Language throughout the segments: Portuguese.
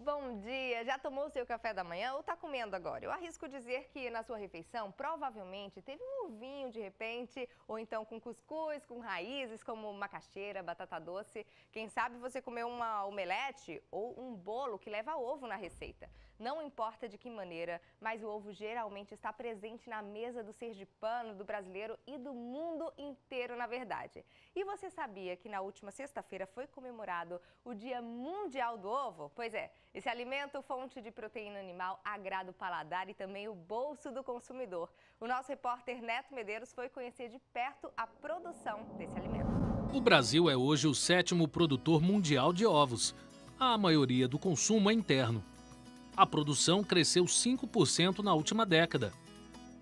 Bom dia! Já tomou o seu café da manhã ou está comendo agora? Eu arrisco dizer que na sua refeição provavelmente teve um ovinho de repente, ou então com cuscuz, com raízes como macaxeira, batata doce. Quem sabe você comeu uma omelete ou um bolo que leva ovo na receita. Não importa de que maneira, mas o ovo geralmente está presente na mesa do sergipano, do brasileiro e do mundo inteiro, na verdade. E você sabia que na última sexta-feira foi comemorado o Dia Mundial do Ovo? Pois é. Esse alimento, fonte de proteína animal, agrada o paladar e também o bolso do consumidor. O nosso repórter Neto Medeiros foi conhecer de perto a produção desse alimento. O Brasil é hoje o 7º produtor mundial de ovos. A maioria do consumo é interno. A produção cresceu 5% na última década.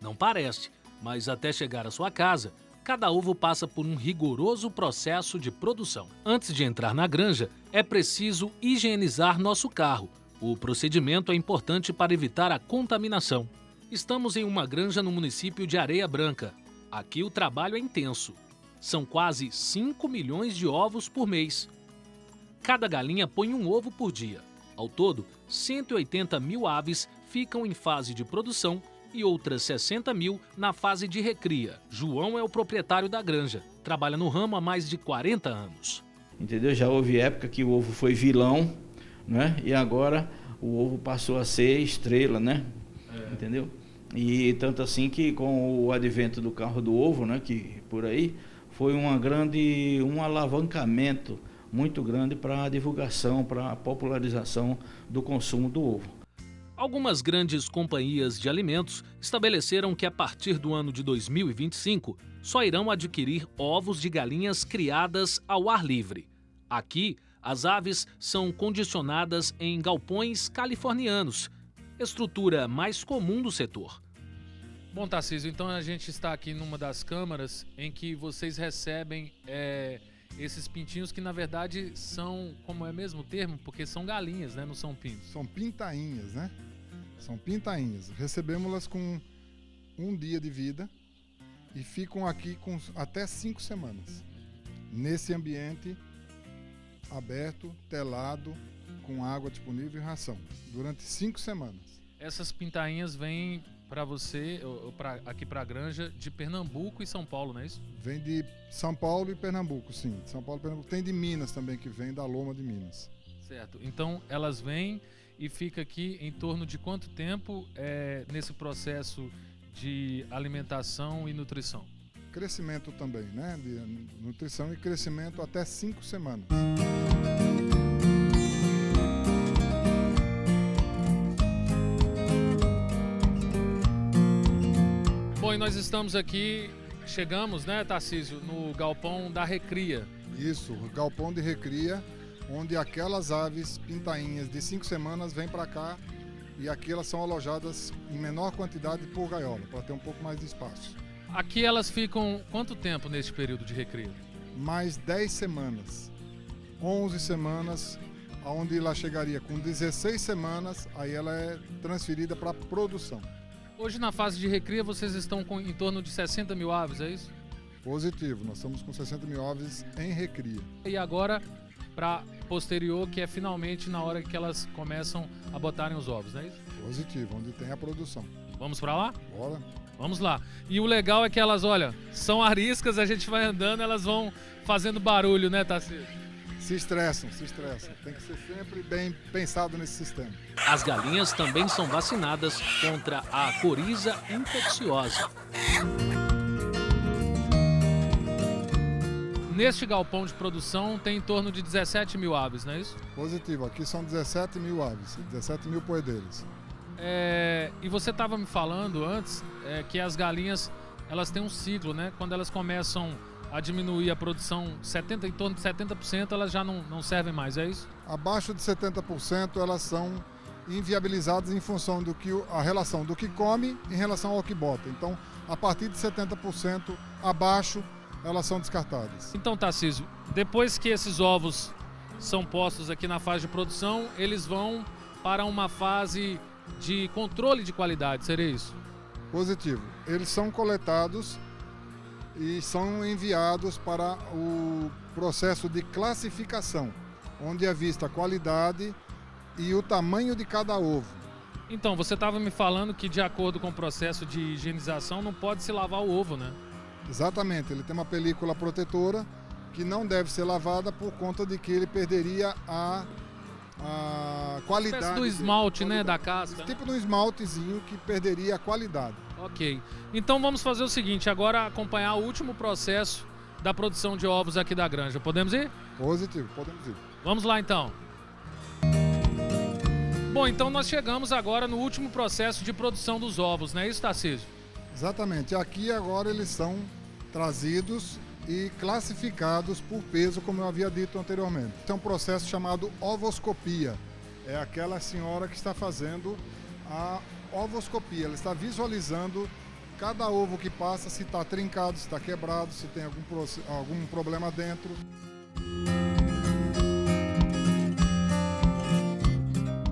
Não parece, mas até chegar à sua casa, cada ovo passa por um rigoroso processo de produção. Antes de entrar na granja, é preciso higienizar nosso carro. O procedimento é importante para evitar a contaminação. Estamos em uma granja no município de Areia Branca. Aqui o trabalho é intenso. São quase 5 milhões de ovos por mês. Cada galinha põe um ovo por dia. Ao todo, 180 mil aves ficam em fase de produção e outras 60 mil na fase de recria. João é o proprietário da granja. Trabalha no ramo há mais de 40 anos. Entendeu? Já houve época que o ovo foi vilão, né? E agora o ovo passou a ser estrela, né? Entendeu? E tanto assim que com o advento do carro do ovo, né? Que por aí foi um alavancamento muito grande para a divulgação, para a popularização do consumo do ovo. Algumas grandes companhias de alimentos estabeleceram que a partir do ano de 2025 só irão adquirir ovos de galinhas criadas ao ar livre. Aqui, as aves são condicionadas em galpões californianos, estrutura mais comum do setor. Bom, Tarcísio, então a gente está aqui numa das câmaras em que vocês recebem esses pintinhos que na verdade são, como é mesmo o termo, porque são galinhas, né? Não são pintos. São pintainhas, né? São pintainhas. Recebemos-las com um dia de vida e ficam aqui com até 5 semanas. Nesse ambiente aberto, telado, com água disponível e ração. Durante 5 semanas. Essas pintainhas vêm para você, aqui para a granja, de Pernambuco e São Paulo, não é isso? Vem de São Paulo e Pernambuco, sim. São Paulo e Pernambuco. Tem de Minas também, que vem da Loma de Minas. Certo. Então elas vêm e fica aqui em torno de quanto tempo nesse processo de alimentação e nutrição? Crescimento também, né? De nutrição e crescimento até 5 semanas. Bom, e nós estamos aqui, chegamos, né, Tarcísio, no galpão da recria. Isso, o galpão de recria, onde aquelas aves pintainhas de 5 semanas vêm para cá e aqui elas são alojadas em menor quantidade por gaiola, para ter um pouco mais de espaço. Aqui elas ficam quanto tempo neste período de recria? Mais 10 semanas, 11 semanas, onde ela chegaria com 16 semanas, aí ela é transferida para produção. Hoje na fase de recria vocês estão com em torno de 60 mil aves, é isso? Positivo, nós estamos com 60 mil aves em recria. E agora para posterior, que é finalmente na hora que elas começam a botarem os ovos, não é isso? Positivo, onde tem a produção. Vamos para lá? Bora. Vamos lá. E o legal é que elas, olha, são ariscas, a gente vai andando, elas vão fazendo barulho, né, Tarcísio? Se estressam. Tem que ser sempre bem pensado nesse sistema. As galinhas também são vacinadas contra a coriza infecciosa. Neste galpão de produção tem em torno de 17 mil aves, não é isso? Positivo, aqui são 17 mil aves, 17 mil poedeiras. E você estava me falando antes que as galinhas elas têm um ciclo, né? Quando elas começam a diminuir a produção, em torno de 70%, elas já não servem mais, é isso? Abaixo de 70% elas são inviabilizadas em função a relação do que come em relação ao que bota. Então, a partir de 70% abaixo, elas são descartadas. Então, Tarcísio, depois que esses ovos são postos aqui na fase de produção, eles vão para uma fase de controle de qualidade, seria isso? Positivo. Eles são coletados e são enviados para o processo de classificação, onde é vista a qualidade e o tamanho de cada ovo. Então, você estava me falando que de acordo com o processo de higienização não pode se lavar o ovo, né? Exatamente, ele tem uma película protetora que não deve ser lavada por conta de que ele perderia a qualidade. Espécie do esmalte, né, da casca. Tipo de um esmaltezinho que perderia a qualidade. Ok. Então vamos fazer o seguinte, agora acompanhar o último processo da produção de ovos aqui da granja. Podemos ir? Positivo, podemos ir. Vamos lá então. Bom, então nós chegamos agora no último processo de produção dos ovos, não é isso, Tarcísio? Exatamente. Aqui agora eles são trazidos e classificados por peso, como eu havia dito anteriormente. Tem um processo chamado ovoscopia. É aquela senhora que está fazendo a ovoscopia. Ela está visualizando cada ovo que passa, se está trincado, se está quebrado, se tem algum problema dentro.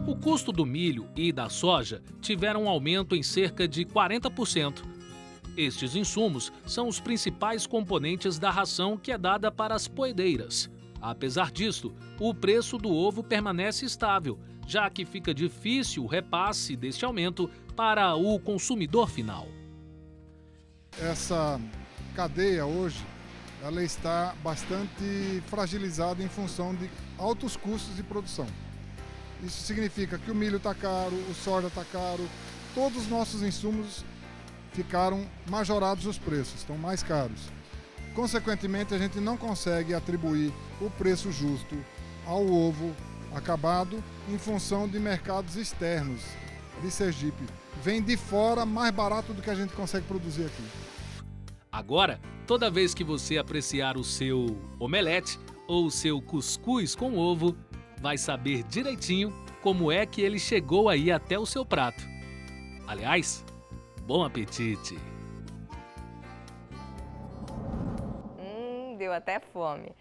O custo do milho e da soja tiveram um aumento em cerca de 40%. Estes insumos são os principais componentes da ração que é dada para as poedeiras. Apesar disso, o preço do ovo permanece estável, já que fica difícil o repasse deste aumento para o consumidor final. Essa cadeia hoje, ela está bastante fragilizada em função de altos custos de produção. Isso significa que o milho está caro, o soja está caro, todos os nossos insumos ficaram majorados os preços, estão mais caros. Consequentemente, a gente não consegue atribuir o preço justo ao ovo acabado em função de mercados externos de Sergipe. Vem de fora mais barato do que a gente consegue produzir aqui. Agora, toda vez que você apreciar o seu omelete ou o seu cuscuz com ovo, vai saber direitinho como é que ele chegou aí até o seu prato. Aliás, bom apetite! Deu até fome.